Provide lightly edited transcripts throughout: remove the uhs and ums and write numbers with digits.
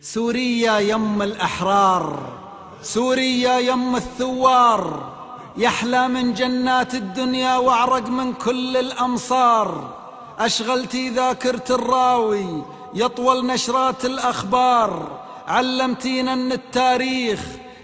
سوريا يم الأحرار، سوريا يم الثوار، يحلى من جنات الدنيا واعرق من كل الأمصار. أشغلتي ذاكرة الراوي يطول نشرات الأخبار، علمتينا أن التاريخ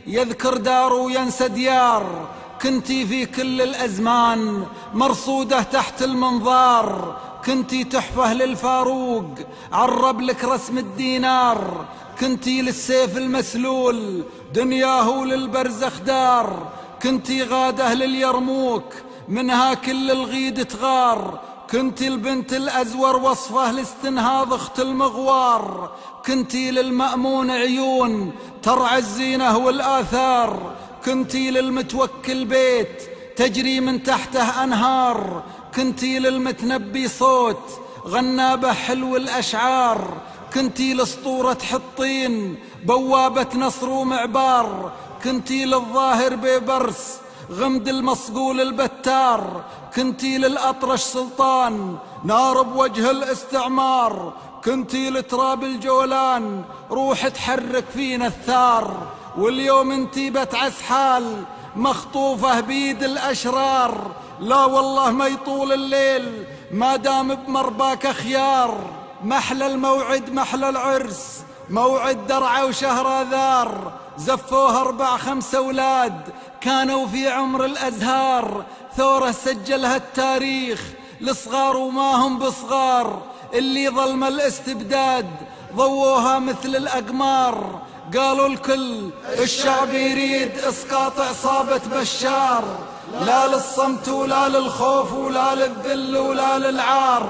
يذكر دار وينسى ديار. كنتي في كل الأزمان مرصودة تحت المنظار، كنتي تحفة للفاروق عرب لك رسم الدينار. كنتي للسيف المسلول دنياه للبرزخ دار، كنتي غاده لليرموك منها كل الغيد تغار. كنتي البنت الأزور وصفه لاستنهاض اخت المغوار، كنتي للمأمون عيون ترعى الزينة والآثار. كنتي للمتوكل بيت تجري من تحته أنهار، كنتي للمتنبي صوت غنى به حلو الأشعار. كنتي لأسطورة حطين بوابة نصر ومعبار، كنتي للظاهر ببرس غمد المصقول البتار. كنتي للأطرش سلطان نار بوجه الاستعمار، كنتي لتراب الجولان روح تحرك فينا الثار. واليوم انتي بتعس حال مخطوفة بيد الأشرار، لا والله ما يطول الليل ما دام بمرباك خيار. محلى الموعد محلى العرس موعد درعا وشهرذار، زفوها 4 5 أولاد كانوا في عمر الأزهار. ثورة سجلها التاريخ لصغار وما هم بصغار، اللي ظلم الاستبداد ضووها مثل الأقمار. قالوا الكل الشعب يريد إسقاط عصابة بشار، لا للصمت ولا للخوف ولا للذل ولا للعار.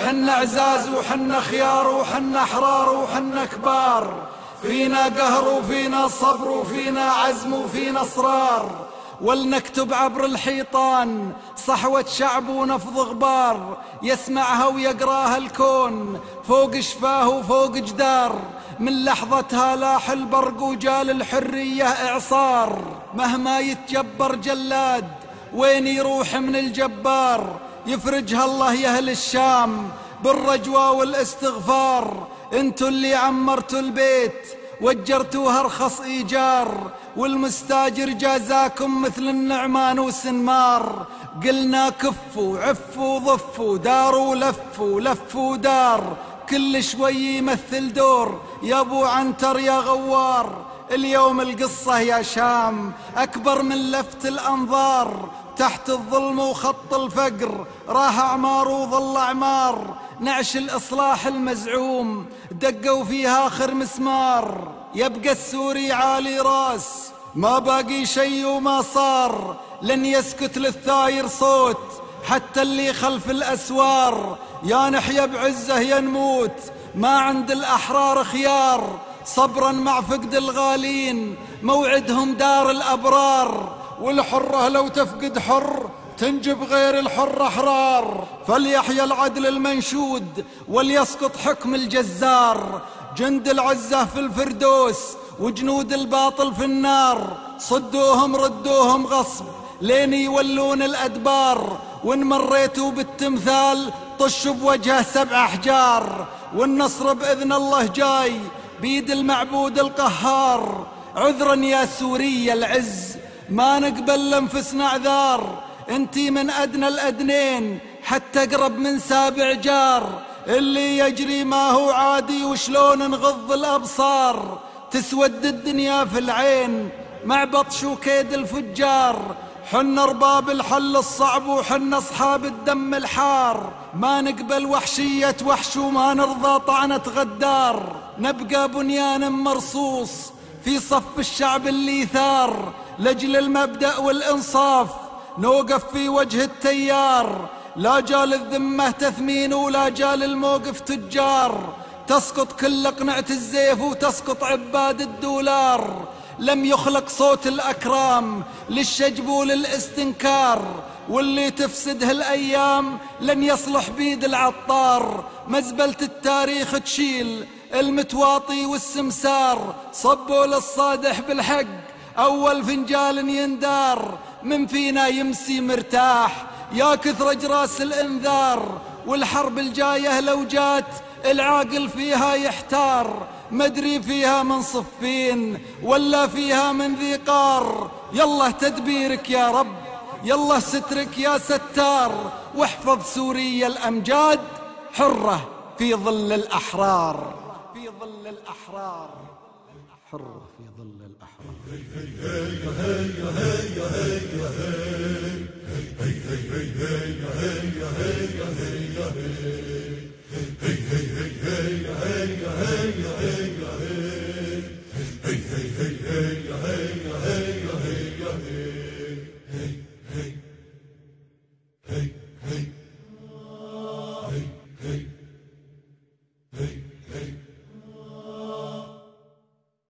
حنا عزاز وحنا خيار وحنا أحرار وحنا كبار، فينا قهر وفينا صبر وفينا عزم وفينا إصرار. ولنكتب عبر الحيطان صحوة شعب ونفض غبار، يسمعها ويقراها الكون فوق شفاه وفوق جدار. من لحظتها لاح البرق وجال الحرية إعصار، مهما يتجبر جلاد وين يروح من الجبار. يفرجها الله يا أهل الشام بالرجوى والاستغفار. انتوا اللي عمرتوا البيت وجرتوها ارخص ايجار، والمستاجر جازاكم مثل النعمان وسنمار. قلنا كفوا عفوا ضفوا داروا لفوا لفوا دار، كل شوي يمثل دور يا ابو عنتر يا غوار. اليوم القصة يا شام أكبر من لفت الأنظار، تحت الظلم وخط الفقر راح أعمار وظل أعمار. نعش الإصلاح المزعوم دقوا فيها آخر مسمار، يبقى السوري عالي راس ما باقي شي وما صار. لن يسكت للثاير صوت حتى اللي خلف الأسوار، يا نحيا بعزه يا نموت ما عند الأحرار خيار. صبرا مع فقد الغالين موعدهم دار الأبرار، والحرة لو تفقد حر تنجب غير الحر أحرار. فليحيا العدل المنشود وليسقط حكم الجزار، جند العزة في الفردوس وجنود الباطل في النار. صدوهم ردوهم غصب لين يولون الأدبار، وإن مريتوا بالتمثال طشوا بوجهه 7 أحجار. والنصر بإذن الله جاي بيد المعبود القهار. عذرا يا سوريا العز ما نقبل لانفسنا اعذار، انتي من أدنى الأدنين حتى أقرب من 7 جار. اللي يجري ما هو عادي وشلون نغض الأبصار، تسود الدنيا في العين مع بطش وكيد الفجار. حنا أرباب الحل الصعب وحنا أصحاب الدم الحار، ما نقبل وحشية وحش وما نرضى طعنة غدار. نبقى بنيان مرصوص في صف الشعب اللي ثار، لأجل المبدأ والإنصاف نوقف في وجه التيار. لا جال الذمة تثمين ولا جال الموقف تجار، تسقط كل قنعة الزيف وتسقط عباد الدولار. لم يخلق صوت الأكرام للشجب وللاستنكار، واللي تفسده الأيام لن يصلح بيد العطار. مزبلة التاريخ تشيل المتواطي والسمسار صبوا للصادح بالحق أول فنجال يندار. من فينا يمسي مرتاح يا كثر أجراس الإنذار، والحرب الجاية لو جات العاقل فيها يحتار، مدري فيها من صفين ولا فيها من ذي قار. يالله تدبيرك يا رب، يالله سترك يا ستار، واحفظ سوريا الأمجاد حرة في ظل الأحرار. في ظل الأحرار، حرة في ظل الأحرار.